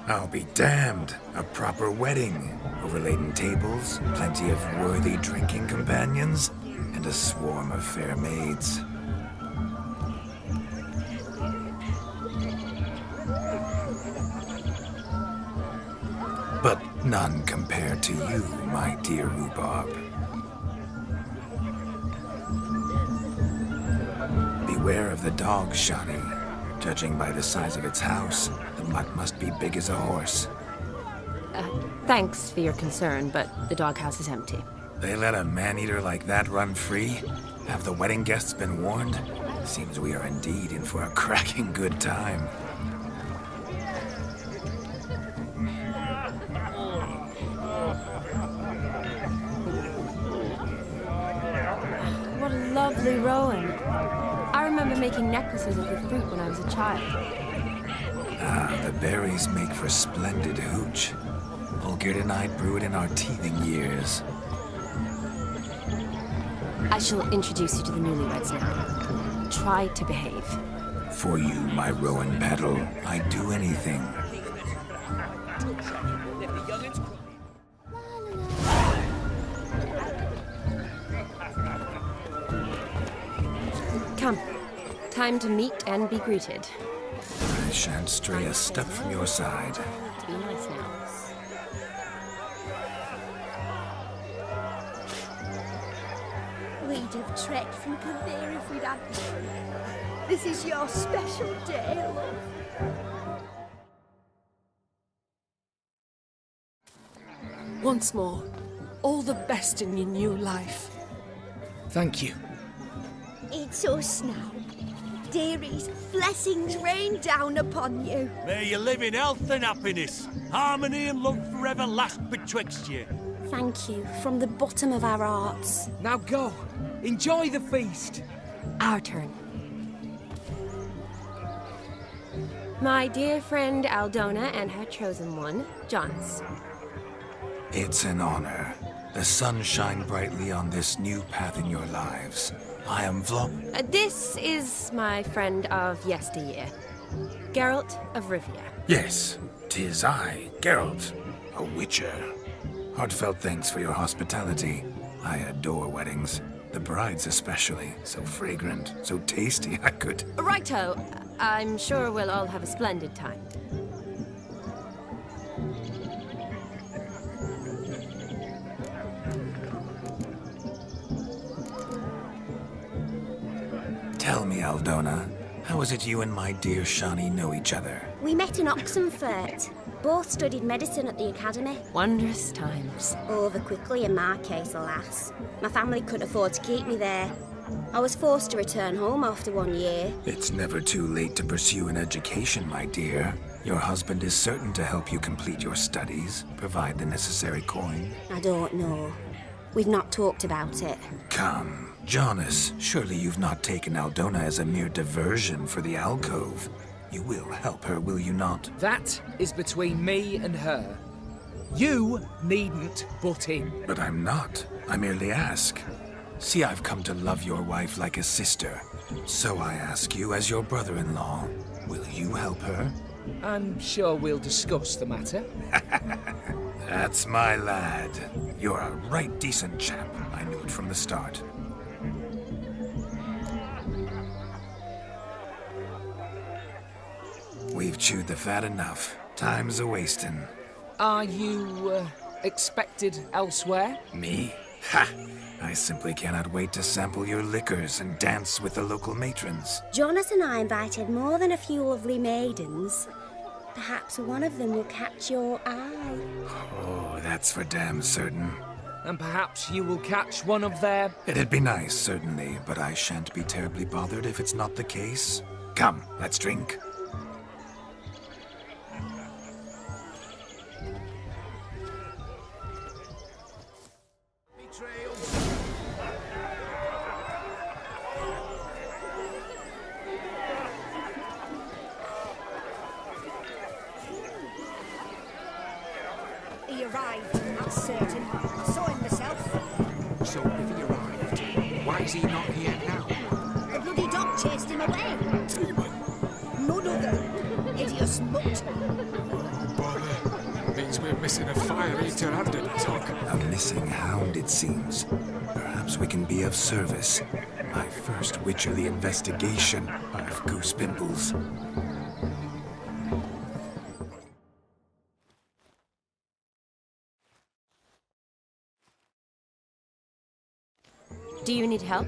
I'll be damned. A proper wedding. Overladen tables, plenty of worthy drinking companions, and a swarm of fair maids. But none compared to you, my dear rhubarb. Beware of the dog, Shani. Judging by the size of its house, the mutt must be big as a horse. Thanks for your concern, but the doghouse is empty. They let a man-eater like that run free? Have the wedding guests been warned? Seems we are indeed in for a cracking good time. What a lovely rowan. I remember making necklaces of the fruit when I was a child. Ah, the berries make for splendid hooch. Olgier and I brewed in our teething years. I shall introduce you to the newlyweds now. Try to behave. For you, my rowan petal, I'd do anything. Come. Time to meet and be greeted. I shan't stray a step from your side. Be nice now. We'd have trekked from Kavir if we'd had one. This is your special day, love. Once more, all the best in your new life. Thank you. It's us now. Dearies, blessings rain down upon you. May you live in health and happiness. Harmony and love forever last betwixt you. Thank you from the bottom of our hearts. Now go. Enjoy the feast. Our turn. My dear friend Aldona and her chosen one, Jonas. It's an honor. The sun shine brightly on this new path in your lives. I am This is my friend of yesteryear, Geralt of Rivia. Yes, 'tis I, Geralt, a witcher. Heartfelt thanks for your hospitality. I adore weddings. The brides especially. So fragrant, so tasty, I could... Righto. I'm sure we'll all have a splendid time. Tell me, Aldona, how is it you and my dear Shani know each other? We met in Oxenfurt. Both studied medicine at the academy. Wondrous times. Over quickly in my case, alas. My family couldn't afford to keep me there. I was forced to return home after 1 year. It's never too late to pursue an education, my dear. Your husband is certain to help you complete your studies, provide the necessary coin. I don't know. We've not talked about it. Come, Jonas, surely you've not taken Aldona as a mere diversion for the alcove. You will help her, will you not? That is between me and her. You needn't butt in. But I'm not. I merely ask. See, I've come to love your wife like a sister. So I ask you, as your brother-in-law, will you help her? I'm sure we'll discuss the matter. That's my lad. You're a right decent chap. I knew it from the start. We've chewed the fat enough. Time's a-wasting. Are you, expected elsewhere? Me? Ha! I simply cannot wait to sample your liquors and dance with the local matrons. Jonas and I invited more than a few lovely maidens. Perhaps one of them will catch your eye. Oh, that's for damn certain. And perhaps you will catch one of their... It'd be nice, certainly, but I shan't be terribly bothered if it's not the case. Come, let's drink. He arrived, that's certain. I saw him myself. So if he arrived, why is he not here now? The bloody dog chased him away. None other. Hideous mutt. missing a fire eater and a dog. A missing hound, it seems. Perhaps we can be of service. My first witcherly investigation. I have goose pimples. Do you need help?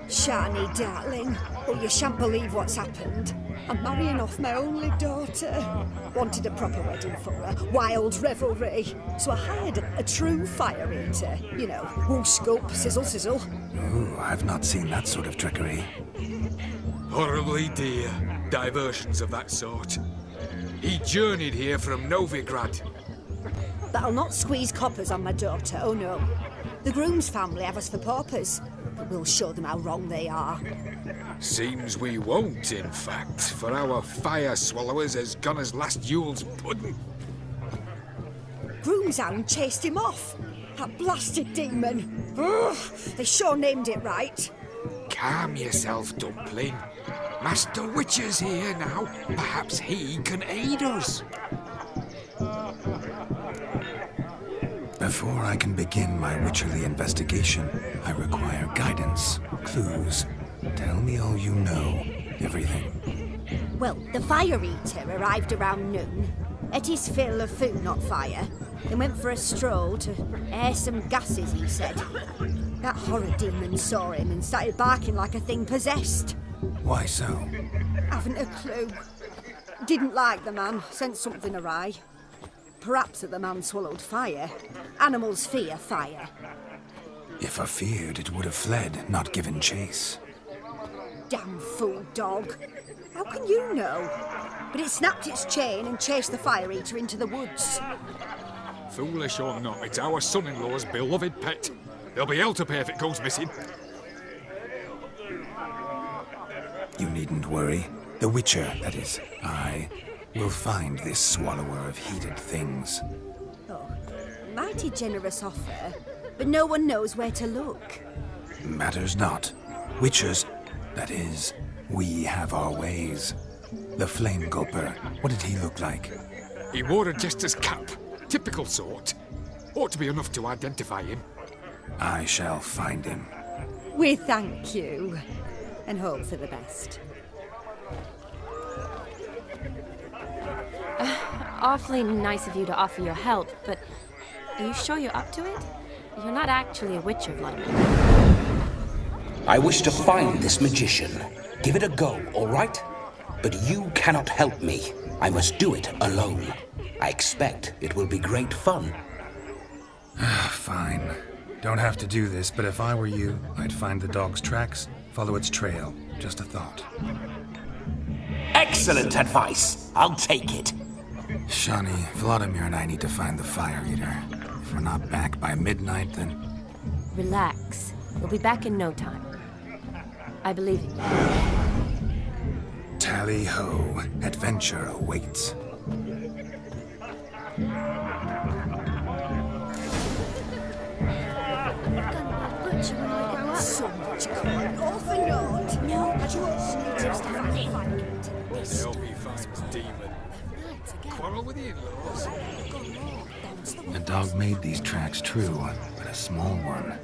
Shani, darling. Oh, you shan't believe what's happened. I'm marrying off my only daughter. Wanted a proper wedding for her. Wild revelry. So I hired a true fire eater. You know, whoosh, scoop, sizzle, sizzle. Ooh, I've not seen that sort of trickery. Horribly dear diversions of that sort. He journeyed here from Novigrad. But I'll not squeeze coppers on my daughter, oh no. The groom's family have us for paupers, but we'll show them how wrong they are. Seems we won't, in fact, for our fire swallowers has gone as last Yule's pudding. Groom's hound chased him off. That blasted demon. Ugh, they sure named it right. Calm yourself, Dumpling. Master Witcher's here now. Perhaps he can aid us. Before I can begin my witcherly investigation, I require guidance, clues. Tell me all you know, everything. Well, the fire eater arrived around noon, ate his fill of food, not fire, then went for a stroll to air some gases, he said. That horror demon saw him and started barking like a thing possessed. Why so? Haven't a clue. Didn't like the man, sent something awry. Perhaps that the man swallowed fire. Animals fear fire. If I feared, it would have fled, not given chase. Damn fool dog. How can you know? But it snapped its chain and chased the fire eater into the woods. Foolish or not, it's our son-in-law's beloved pet. There'll be hell to pay if it goes missing. You needn't worry. The Witcher, that is, I, will find this swallower of heated things. Oh, mighty generous offer, but no one knows where to look. Matters not. Witchers, that is, we have our ways. The Flame Gulper, what did he look like? He wore a jester's cap. Typical sort. Ought to be enough to identify him. I shall find him. We thank you, and hope for the best. Awfully nice of you to offer your help, but are you sure you're up to it? You're not actually a witcher, Vlodimir. I wish to find this magician. Give it a go, all right? But you cannot help me. I must do it alone. I expect it will be great fun. Fine. Don't have to do this, but if I were you, I'd find the dog's tracks, follow its trail. Just a thought. Excellent advice. I'll take it. Shani, Vlodimir and I need to find the fire eater. If we're not back by midnight, then... Relax. We'll be back in no time. I believe in you. Tally-ho. Adventure awaits. So much going off and on. No, but you also need to find the fire eater. Help me find demon. Quarrel with the in-laws. The dog made these tracks true, but a small one.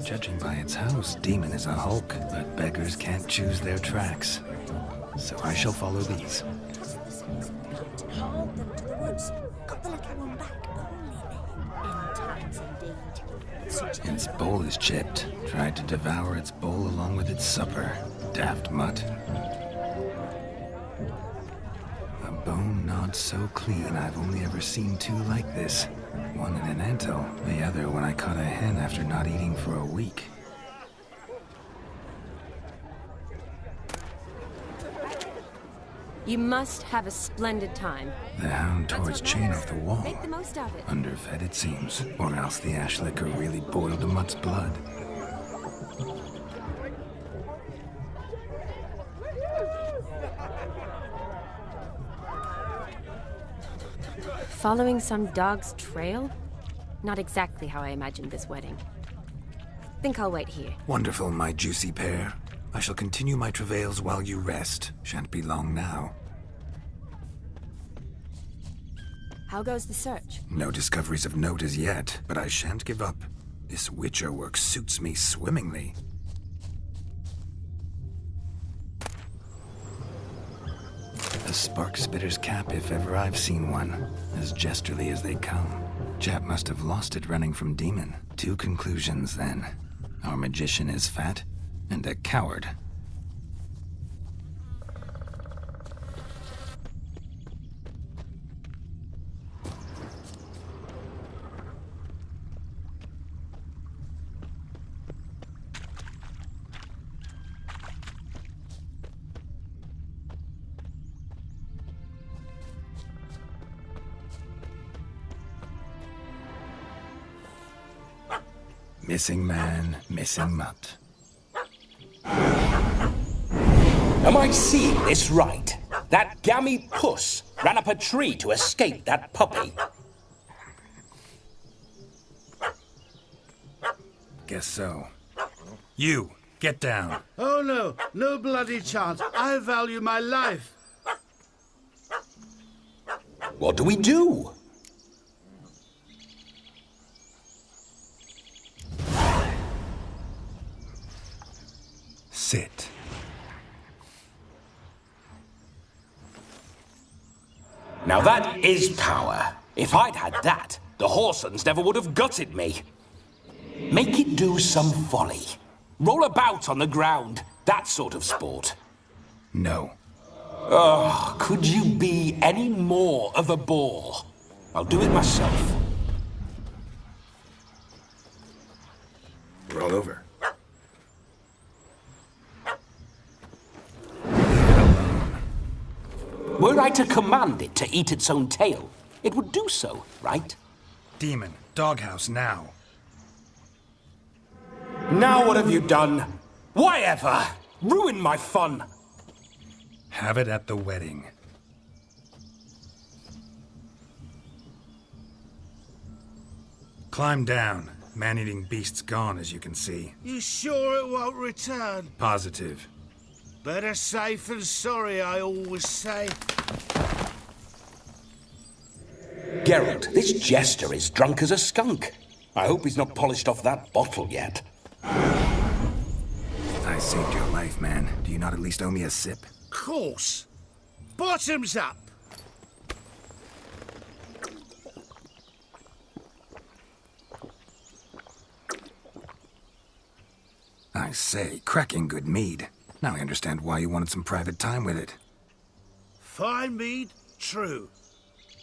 Judging by its house, Demon is a hulk, but beggars can't choose their tracks. So I shall follow these. Hauled them to the woods. Got the little one back only then. In times indeed. Its bowl is chipped. Tried to devour its bowl along with its supper. Daft mutt. A bone not so clean I've only ever seen two like this. One in an antle, the other when I caught a hen after not eating for a week. You must have a splendid time. The hound tore its chain off the wall. Make the most of it. Underfed, it seems, or else the ash liquor really boiled the mutt's blood. Following some dog's trail? Not exactly how I imagined this wedding. Think I'll wait here. Wonderful, my juicy pair. I shall continue my travails while you rest. Shan't be long now. How goes the search? No discoveries of note as yet, but I shan't give up. This Witcher work suits me swimmingly. A spark spitter's cap if ever I've seen one. As jesterly as they come. Chap must have lost it running from Demon. 2 conclusions then. Our magician is fat, and a coward. Missing man, missing mutt. Am I seeing this right? That gammy puss ran up a tree to escape that puppy. Guess so. You, get down. Oh no, no bloody chance. I value my life. What do we do? Sit. Now that is power. If I'd had that, the Horsons never would have gutted me. Make it do some folly. Roll about on the ground. That sort of sport. No. Oh, could you be any more of a bore? I'll do it myself. Roll over. Were I to command it to eat its own tail, it would do so, right? Demon, doghouse now. Now what have you done? Why ever? Ruin my fun. Have it at the wedding. Climb down. Man-eating beast's gone, as you can see. You sure it won't return? Positive. Better safe than sorry, I always say. Geralt, this jester is drunk as a skunk. I hope he's not polished off that bottle yet. I saved your life, man. Do you not at least owe me a sip? Course. Bottoms up. I say, cracking good mead. Now I understand why you wanted some private time with it. Fine mead, true.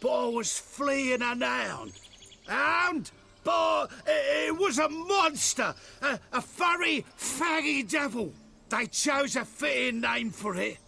But I was fleeing an hound. Hound? But it was a monster. A furry, faggy devil. They chose a fitting name for it.